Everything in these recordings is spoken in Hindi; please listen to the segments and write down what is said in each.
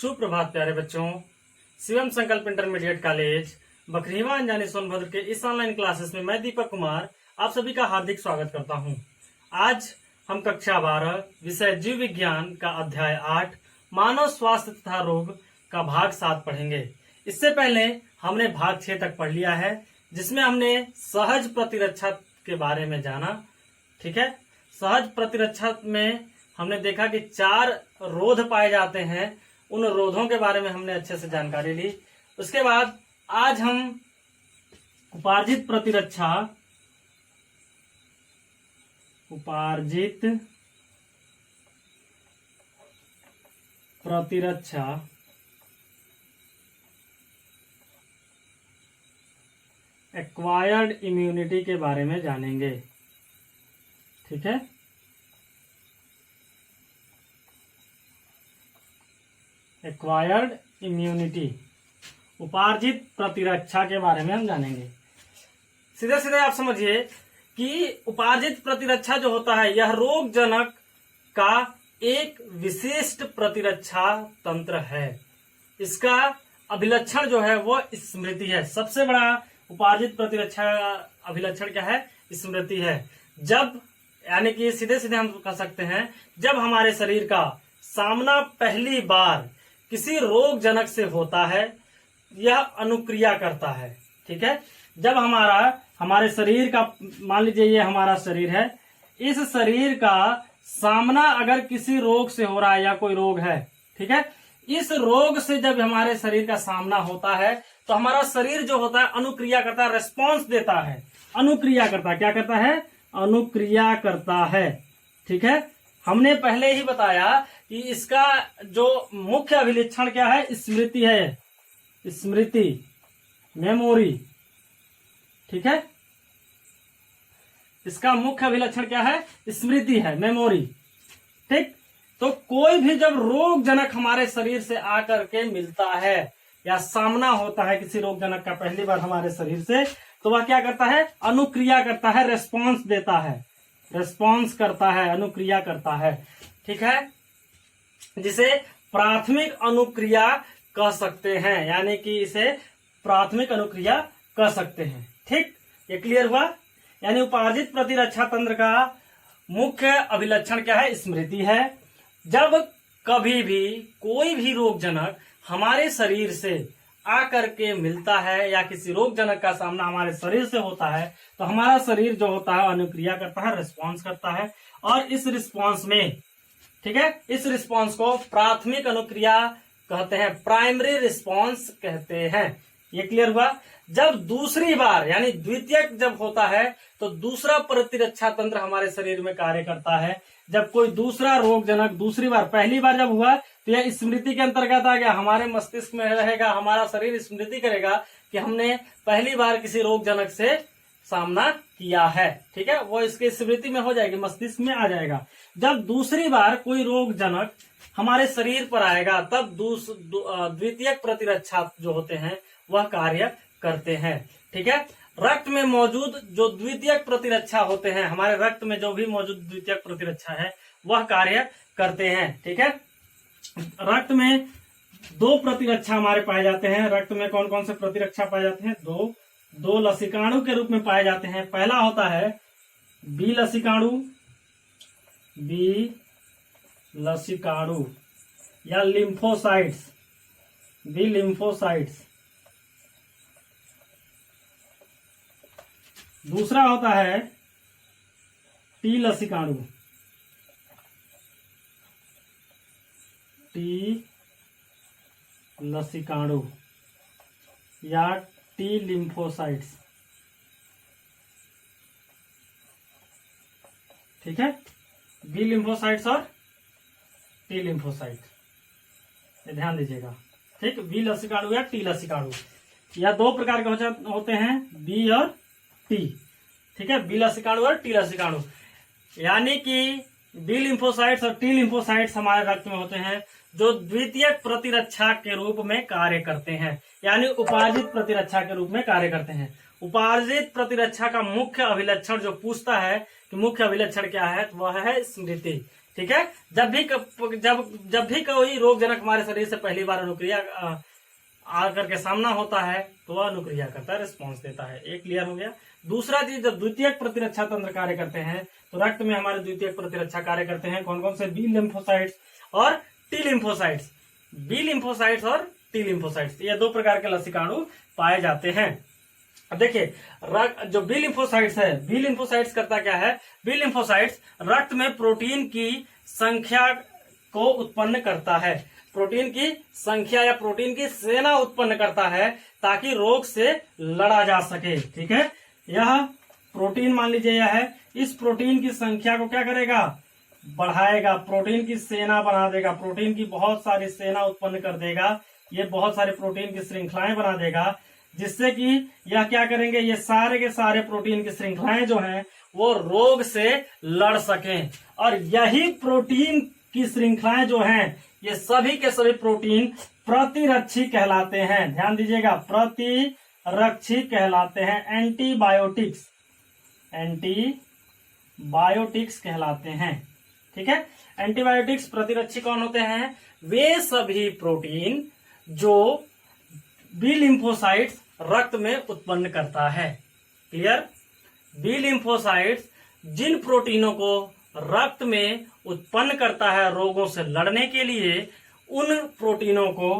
सुप्रभात प्यारे बच्चों। शिवम संकल्प इंटरमीडिएट कॉलेज बखरीवा अंजानी सोनभद्र के इस ऑनलाइन क्लासेस में मैं दीपक कुमार आप सभी का हार्दिक स्वागत करता हूं। आज हम कक्षा 12 विषय जीव विज्ञान का अध्याय 8 मानव स्वास्थ्य तथा रोग का भाग 7 पढ़ेंगे। इससे पहले हमने भाग 6 तक पढ़ लिया है, जिसमें हमने सहज प्रतिरक्षा के बारे में जाना। ठीक है, सहज प्रतिरक्षा में हमने देखा कि 4 रोध पाए जाते हैं। उन रोधों के बारे में हमने अच्छे से जानकारी ली। उसके बाद आज हम उपार्जित प्रतिरक्षा एक्वायर्ड इम्यूनिटी के बारे में जानेंगे। ठीक है, एक्वायर्ड इम्यूनिटी, उपार्जित प्रतिरक्षा के बारे में हम जानेंगे। सीधे सीधे आप समझिए कि उपार्जित प्रतिरक्षा जो होता है यह रोग जनक का एक विशिष्ट प्रतिरक्षा तंत्र है। इसका अभिलक्षण जो है वो स्मृति है। सबसे बड़ा उपार्जित प्रतिरक्षा अभिलक्षण क्या है? स्मृति है। जब यानी कि सीधे सीधे हम कह सकते हैं, जब हमारे शरीर का सामना पहली बार किसी रोग जनक से होता है, यह अनुक्रिया करता है। ठीक है, जब हमारे शरीर का, मान लीजिए ये हमारा शरीर है, इस शरीर का सामना अगर किसी रोग से हो रहा है या कोई रोग है, ठीक है, इस रोग से जब हमारे शरीर का सामना होता है तो हमारा शरीर जो होता है अनुक्रिया करता है, रेस्पॉन्स देता है, अनुक्रिया करता है। क्या करता है? अनुक्रिया करता है। ठीक है, हमने पहले ही बताया कि इसका जो मुख्य अभिलक्षण क्या है? स्मृति है, स्मृति, मेमोरी। ठीक है, इसका मुख्य अभिलक्षण क्या है? स्मृति है, मेमोरी। ठीक, तो कोई भी जब रोग जनक हमारे शरीर से आकर के मिलता है या सामना होता है किसी रोग जनक का पहली बार हमारे शरीर से, तो वह क्या करता है? अनुक्रिया करता है, रेस्पॉन्स देता है, रेस्पॉन्स करता है, अनुक्रिया करता है। ठीक है, जिसे प्राथमिक अनुक्रिया कह सकते हैं, यानी कि इसे प्राथमिक अनुक्रिया कह सकते हैं। ठीक, ये क्लियर हुआ? यानी उपार्जित प्रतिरक्षा तंत्र का मुख्य अभिलक्षण क्या है? स्मृति है। जब कभी भी कोई भी रोग जनक हमारे शरीर से आकर के मिलता है या किसी रोग जनक का सामना हमारे शरीर से होता है, तो हमारा शरीर जो होता है अनुक्रिया करता है, रिस्पॉन्स करता है। और इस रिस्पॉन्स में, ठीक है, इस रिस्पॉन्स को प्राथमिक अनुक्रिया कहते हैं, प्राइमरी रिस्पॉन्स कहते हैं। ये क्लियर हुआ? जब दूसरी बार यानी द्वितीयक जब होता है तो दूसरा प्रतिरक्षा तंत्र हमारे शरीर में कार्य करता है। जब कोई दूसरा रोग जनक दूसरी बार, पहली बार जब हुआ तो यह स्मृति के अंतर्गत आ गया, हमारे मस्तिष्क में रहेगा, हमारा शरीर स्मृति करेगा कि हमने पहली बार किसी रोग जनक से सामना किया है। ठीक है, वो इसके स्मृति में हो जाएगी, मस्तिष्क में आ जाएगा। जब दूसरी बार कोई रोग जनक हमारे शरीर पर आएगा तब द्वितीयक प्रतिरक्षा जो होते हैं वह कार्य करते हैं। ठीक है, रक्त में मौजूद जो द्वितीयक प्रतिरक्षा होते हैं, हमारे रक्त में जो भी मौजूद द्वितीयक प्रतिरक्षा है वह कार्य करते हैं। ठीक है, रक्त में 2 प्रतिरक्षा हमारे पाए जाते हैं। रक्त में कौन कौन से प्रतिरक्षा पाए जाते हैं? 2 लसिकाणु के रूप में पाए जाते हैं। पहला होता है बी लसिकाणु, बी लसिकाणु या लिम्फोसाइट्स, बी लिम्फोसाइट्स। दूसरा होता है टी लसिकाणु, टी लसिकाणु या टी लिम्फोसाइट्स। ठीक है, बी लिम्फोसाइट्स और टी लिम्फोसाइट, ध्यान दीजिएगा। ठीक, बी लसिकाणु या टी लसिकाणु, या 2 प्रकार के होते हैं, बी और टी। ठीक है, बी लसिकाणु और टी लसिकाणु, यानी कि बी लिम्फोसाइट्स और टी लिम्फोसाइट्स हमारे रक्त में होते हैं जो द्वितीयक प्रतिरक्षा के रूप में कार्य करते हैं, यानी उपार्जित प्रतिरक्षा के रूप में कार्य करते हैं। उपार्जित प्रतिरक्षा का मुख्य अभिलक्षण जो पूछता है कि मुख्य अभिलक्षण क्या है, तो वह है स्मृति। ठीक है। जब भी कोई रोग जनक हमारे शरीर से पहली बार अनुक्रिया आकर के सामना होता है तो वह अनुक्रिया करता है, रिस्पॉन्स देता है। एक क्लियर हो गया। दूसरा चीज, जब द्वितीयक प्रतिरक्षा तंत्र कार्य करते हैं तो रक्त में हमारे द्वितीयक प्रतिरक्षा कार्य करते हैं। कौन कौन से? बी लिम्फोसाइट्स और टी लिम्फोसाइट्स। बी लिम्फोसाइट्स और टी लिम्फोसाइट्स, ये 2 प्रकार के लसिकाणु पाए जाते हैं। अब देखिए, जो बी लिम्फोसाइट्स है, बी लिम्फोसाइट्स करता क्या है? बी लिम्फोसाइट्स रक्त में प्रोटीन की संख्या को उत्पन्न करता है, प्रोटीन की संख्या या प्रोटीन की सेना उत्पन्न करता है ताकि रोग से लड़ा जा सके। ठीक है, यह प्रोटीन मान लीजिए यह है, इस प्रोटीन की संख्या को क्या करेगा? बढ़ाएगा, प्रोटीन की सेना बना देगा, प्रोटीन की बहुत सारी सेना उत्पन्न कर देगा। ये बहुत सारे प्रोटीन की श्रृंखलाएं बना देगा, जिससे कि यह क्या करेंगे? ये सारे के सारे प्रोटीन की श्रृंखलाएं जो हैं वो रोग से लड़ सकें। और यही प्रोटीन की श्रृंखलाएं जो हैं, ये सभी के सभी प्रोटीन प्रतिरक्षी कहलाते हैं। ध्यान दीजिएगा, प्रतिरक्षी कहलाते हैं, एंटीबायोटिक्स, एंटीबायोटिक्स कहलाते हैं। ठीक है, एंटीबायोटिक्स प्रतिरक्षी कौन होते हैं? वे सभी प्रोटीन जो बी लिम्फोसाइट्स रक्त में उत्पन्न करता है। क्लियर? बी लिम्फोसाइट्स जिन प्रोटीनों को रक्त में उत्पन्न करता है रोगों से लड़ने के लिए, उन प्रोटीनों को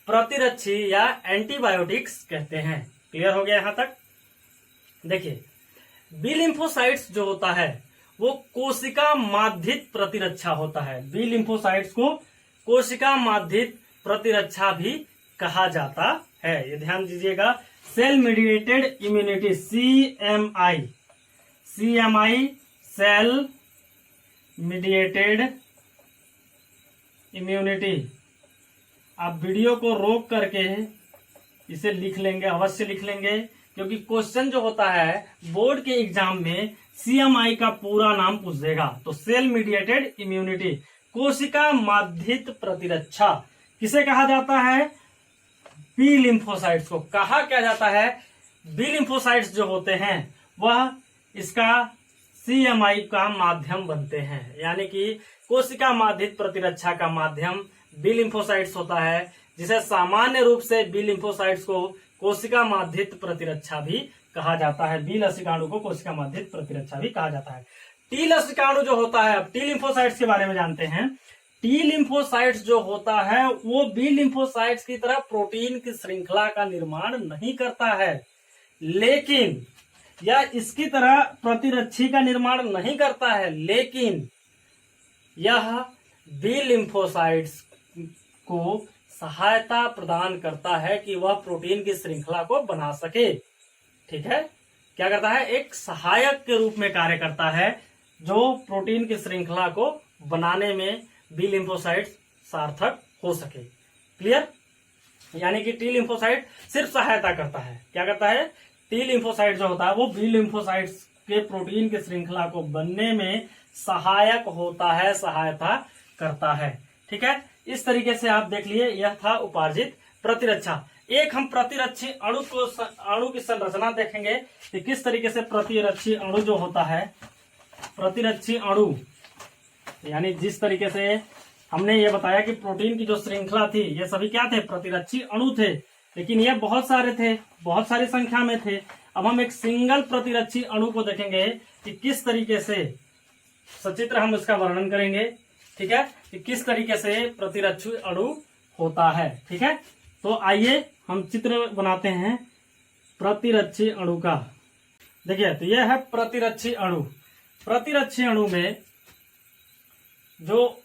प्रतिरक्षी या एंटीबायोटिक्स कहते हैं। क्लियर हो गया यहां तक? देखिए, बी लिम्फोसाइट्स जो होता है वो कोशिका माध्यित प्रतिरक्षा होता है। बी लिम्फोसाइट्स को कोशिका माध्यित प्रतिरक्षा भी कहा जाता है। ये ध्यान दीजिएगा, cell mediated immunity, CMI, cell mediated immunity. आप वीडियो को रोक करके इसे लिख लेंगे, अवश्य लिख लेंगे, क्योंकि क्वेश्चन जो होता है बोर्ड के एग्जाम में सीएमआई का पूरा नाम पूछ देगा। तो सेल मीडिएटेड इम्यूनिटी, कोशिका माध्यित प्रतिरक्षा किसे कहा जाता है? बी लिम्फोसाइट्स को कहा क्या जाता है? बी लिम्फोसाइट्स जो होते हैं वह इसका सीएमआई का माध्यम बनते हैं, यानी कि कोशिका माध्यित प्रतिरक्षा का माध्यम बी लिम्फोसाइट्स होता है, जिसे सामान्य रूप से बी लिम्फोसाइट्स को कोशिका माध्यित प्रतिरक्षा भी कहा जाता है। बी लसिकाणु को कोशिका माध्यित प्रतिरक्षा भी कहा जाता है। टी लसिकाणु जो होता है, अब टी लिम्फोसाइट्स के बारे में जानते हैं। टी लिम्फोसाइट्स जो होता है वो बी लिम्फोसाइट्स की तरह प्रोटीन की श्रृंखला का निर्माण नहीं करता है, लेकिन या इसकी तरह प्रतिरक्षी का निर्माण नहीं करता है, लेकिन यह बी लिम्फोसाइट्स को सहायता प्रदान करता है कि वह प्रोटीन की श्रृंखला को बना सके। ठीक है, क्या करता है? एक सहायक के रूप में कार्य करता है जो प्रोटीन की श्रृंखला को बनाने में बी लिम्फोसाइट्स सार्थक हो सके। क्लियर? यानी कि टी लिम्फोसाइट सिर्फ सहायता करता है। क्या करता है? टी लिम्फोसाइट जो होता है वो बी लिम्फोसाइट्स के प्रोटीन की श्रृंखला को बनने में सहायक होता है, सहायता करता है। ठीक है, इस तरीके से आप देख लिए, यह था उपार्जित प्रतिरक्षा। एक हम प्रतिरक्षी अणु की संरचना देखेंगे कि किस तरीके से प्रतिरक्षी अणु जो होता है, प्रतिरक्षी अणु यानी जिस तरीके से हमने ये बताया कि प्रोटीन की जो श्रृंखला थी, ये सभी क्या थे? प्रतिरक्षी अणु थे, लेकिन ये बहुत सारे थे, बहुत सारी संख्या में थे। अब हम एक सिंगल प्रतिरक्षी अणु को देखेंगे कि किस तरीके से, सचित्र हम इसका वर्णन करेंगे। ठीक है, कि किस तरीके से प्रतिरक्षी अणु होता है। ठीक है, तो आइए हम चित्र बनाते हैं प्रतिरक्षी अणु का। देखिए, तो यह है प्रतिरक्षी अणु। प्रतिरक्षी अणु में जो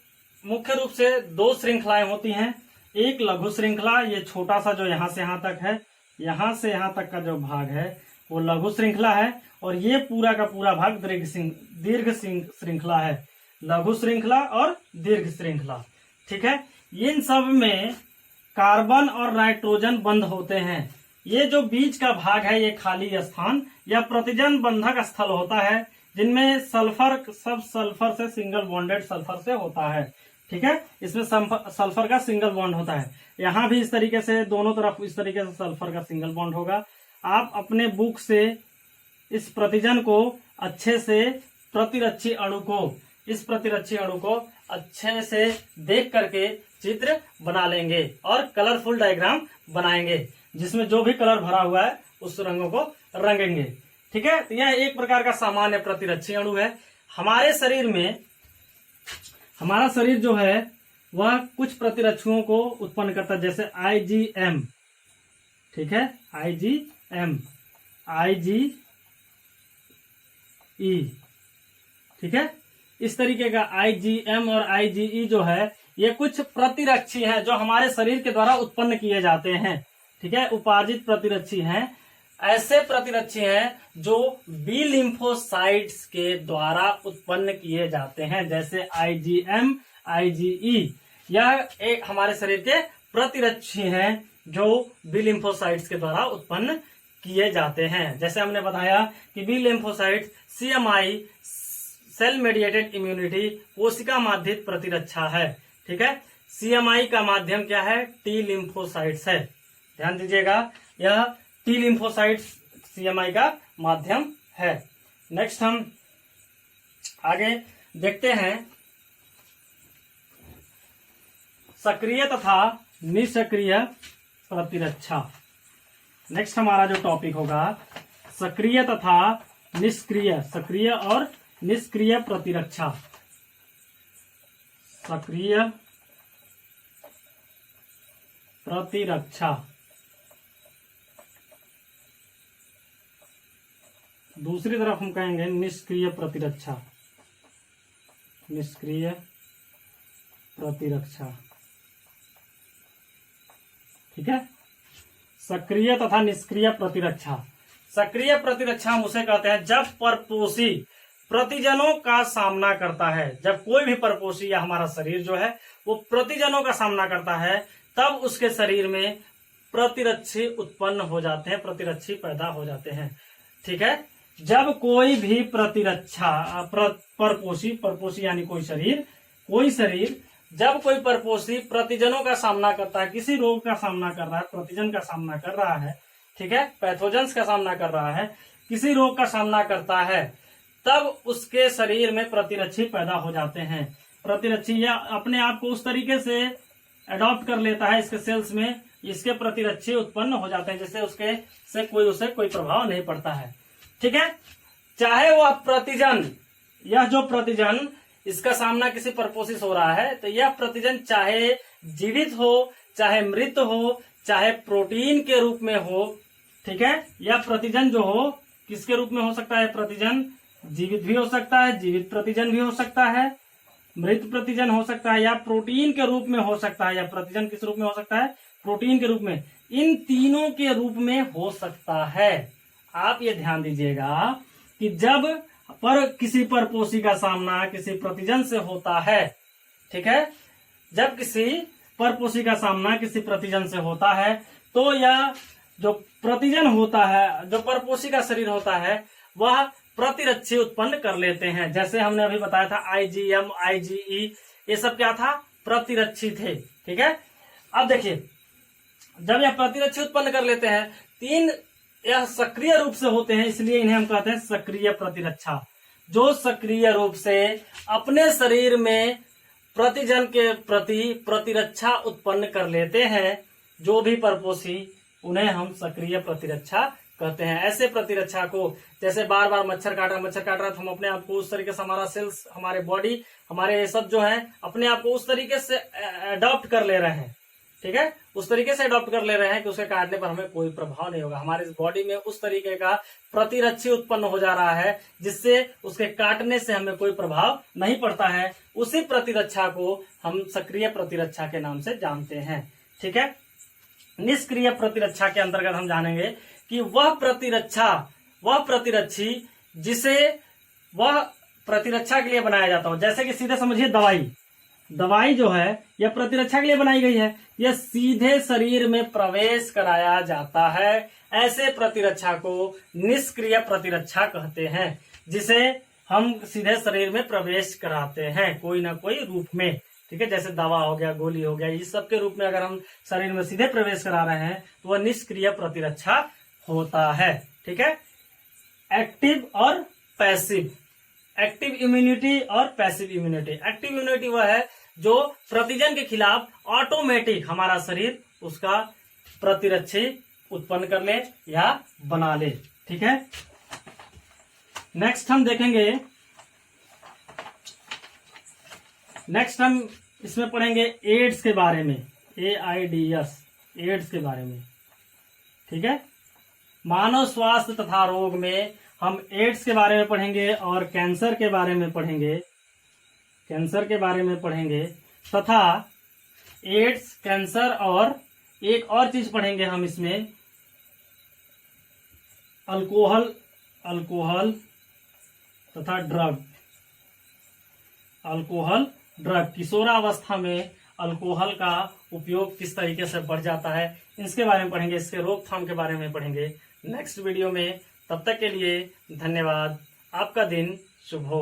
मुख्य रूप से 2 श्रृंखलाएं होती हैं। एक लघु श्रृंखला, ये छोटा सा जो यहां से यहां तक है, यहां से यहां तक का जो भाग है वो लघु श्रृंखला है, और ये पूरा का पूरा भाग दीर्घ श्रृंखला है। लघु श्रृंखला और दीर्घ श्रृंखला। ठीक है, इन सब में कार्बन और नाइट्रोजन बंध होते हैं। ये जो बीच का भाग है ये खाली स्थान या प्रतिजन बंधक स्थल होता है, जिनमें सल्फर सब सल्फर से सिंगल बॉन्डेड सल्फर से होता है। ठीक है, इसमें सल्फर का सिंगल बॉन्ड होता है। यहाँ भी इस तरीके से दोनों तरफ इस तरीके से सल्फर का सिंगल बॉन्ड होगा। आप अपने बुक से इस प्रतिजन को अच्छे से इस प्रतिरक्षी अणु को अच्छे से देख करके चित्र बना लेंगे और कलरफुल डायग्राम बनाएंगे, जिसमें जो भी कलर भरा हुआ है उस रंगों को रंगेंगे। ठीक है, तो यह एक प्रकार का सामान्य प्रतिरक्षी अणु है। हमारे शरीर में, हमारा शरीर जो है वह कुछ प्रतिरक्षियों को उत्पन्न करता है, जैसे IgM। ठीक है, IgM, IgE। ठीक है, इस तरीके का IgM और IgE जो है ये कुछ प्रतिरक्षी हैं जो हमारे शरीर के द्वारा उत्पन्न किए जाते हैं। ठीक है, उपार्जित प्रतिरक्षी हैं। ऐसे प्रतिरक्षी हैं जो बी लिम्फोसाइट्स के द्वारा उत्पन्न किए जाते हैं, जैसे IgM, IgE। यह एक हमारे शरीर के प्रतिरक्षी हैं जो बी लिम्फोसाइट्स के द्वारा उत्पन्न किए जाते हैं। जैसे हमने बताया कि B lymphocytes CMI, cell mediated immunity, कोशिका माध्यित प्रतिरक्षा है। ठीक है, CMI का माध्यम क्या है? टी लिम्फोसाइट्स है। ध्यान दीजिएगा, यह टी लिम्फोसाइट्स CMI का माध्यम है। नेक्स्ट हम आगे देखते हैं सक्रिय तथा निष्क्रिय प्रतिरक्षा। नेक्स्ट हमारा जो टॉपिक होगा सक्रिय तथा निष्क्रिय, सक्रिय और निष्क्रिय प्रतिरक्षा। सक्रिय प्रतिरक्षा, दूसरी तरफ हम कहेंगे निष्क्रिय प्रतिरक्षा। निष्क्रिय प्रतिरक्षा। ठीक है, सक्रिय तथा निष्क्रिय प्रतिरक्षा। सक्रिय प्रतिरक्षा हम उसे कहते हैं जब परपोषी प्रतिजनों का सामना करता है। जब कोई भी परपोषी या हमारा शरीर जो है वो प्रतिजनों का सामना करता है, तब उसके शरीर में प्रतिरक्षी उत्पन्न हो जाते हैं, प्रतिरक्षी पैदा हो जाते हैं। ठीक है, जब कोई भी प्रतिरक्षा परपोषी यानी कोई शरीर जब कोई परपोषी प्रतिजनों का सामना करता है, किसी रोग का सामना कर रहा है, प्रतिजन का सामना कर रहा है, ठीक है, पैथोजेंस का सामना कर रहा है, किसी रोग का सामना करता है, तब उसके शरीर में प्रतिरक्षी पैदा हो जाते हैं। प्रतिरक्षी या अपने आप को उस तरीके से अडॉप्ट कर लेता है इसके सेल्स में, इसके प्रतिरक्षी उत्पन्न हो जाते हैं, जिससे उसे कोई प्रभाव नहीं पड़ता है। ठीक है, चाहे वह प्रतिजन, यह जो प्रतिजन इसका सामना किसी परपोषी से हो रहा है, तो यह प्रतिजन चाहे जीवित हो, चाहे मृत हो, चाहे प्रोटीन के रूप में हो। ठीक है, यह प्रतिजन जो हो किसके रूप में हो सकता है? प्रतिजन जीवित भी हो सकता है, जीवित प्रतिजन भी हो सकता है, मृत प्रतिजन हो सकता है, या प्रोटीन के रूप में हो सकता है। या प्रतिजन किस रूप में हो सकता है? प्रोटीन के रूप में। इन तीनों के रूप में हो सकता है। आप ये ध्यान दीजिएगा कि जब किसी परपोषी का सामना किसी प्रतिजन से होता है, ठीक है, जब किसी परपोषी का सामना किसी प्रतिजन से होता है, तो यह जो प्रतिजन होता है, जो परपोषी का शरीर होता है, वह प्रतिरक्षी उत्पन्न कर लेते हैं। जैसे हमने अभी बताया था IgM, IgE, ये सब क्या था? प्रतिरक्षी थे। ठीक है, अब देखिए, जब यह प्रतिरक्षी उत्पन्न कर लेते हैं, तीन यह सक्रिय रूप से होते हैं, इसलिए इन्हें हम कहते हैं सक्रिय प्रतिरक्षा। जो सक्रिय रूप से अपने शरीर में प्रतिजन के प्रति प्रतिरक्षा उत्पन्न कर लेते हैं, जो भी परपोषी, उन्हें हम सक्रिय प्रतिरक्षा कहते हैं। ऐसे प्रतिरक्षा को, जैसे बार बार मच्छर काट रहा, तो हम अपने आप को उस तरीके से, हमारा सेल्स, हमारे बॉडी, हमारे सब जो है अपने आप को उस तरीके से अडॉप्ट कर ले रहे हैं। ठीक है, उस तरीके से अडॉप्ट कर ले रहे हैं कि उसके काटने पर हमें कोई प्रभाव नहीं होगा। हमारे बॉडी में उस तरीके का प्रतिरक्षी उत्पन्न हो जा रहा है, जिससे उसके काटने से हमें कोई प्रभाव नहीं पड़ता है। उसी प्रतिरक्षा को हम सक्रिय प्रतिरक्षा के नाम से जानते हैं। ठीक है, निष्क्रिय प्रतिरक्षा के अंतर्गत हम जानेंगे कि वह प्रतिरक्षी जिसे वह प्रतिरक्षा के लिए बनाया जाता हो। जैसे कि सीधे समझिए, दवाई जो है यह प्रतिरक्षा के लिए बनाई गई है, यह सीधे शरीर में प्रवेश कराया जाता है। ऐसे प्रतिरक्षा को निष्क्रिय प्रतिरक्षा कहते हैं, जिसे हम सीधे शरीर में प्रवेश कराते हैं कोई ना कोई रूप में। ठीक है, जैसे दवा हो गया, गोली हो गया, इस सब के रूप में अगर हम शरीर में सीधे प्रवेश करा रहे हैं तो वह निष्क्रिय प्रतिरक्षा होता है। ठीक है, एक्टिव और पैसिव। एक्टिव इम्यूनिटी और पैसिव इम्यूनिटी। एक्टिव इम्यूनिटी वह है जो प्रतिजन के खिलाफ ऑटोमेटिक हमारा शरीर उसका प्रतिरक्षी उत्पन्न कर ले या बना ले। ठीक है, नेक्स्ट हम देखेंगे, नेक्स्ट हम इसमें पढ़ेंगे एड्स के बारे में, AIDS, एड्स के बारे में। ठीक है, मानव स्वास्थ्य तथा रोग में हम एड्स के बारे में पढ़ेंगे और कैंसर के बारे में पढ़ेंगे, कैंसर के बारे में पढ़ेंगे तथा एड्स, कैंसर और एक और चीज पढ़ेंगे हम इसमें, अल्कोहल तथा ड्रग। अल्कोहल ड्रग, किशोरावस्था में अल्कोहल का उपयोग किस तरीके से बढ़ जाता है, इसके बारे में पढ़ेंगे, इसके रोकथाम के बारे में पढ़ेंगे नेक्स्ट वीडियो में। तब तक के लिए धन्यवाद, आपका दिन शुभ हो।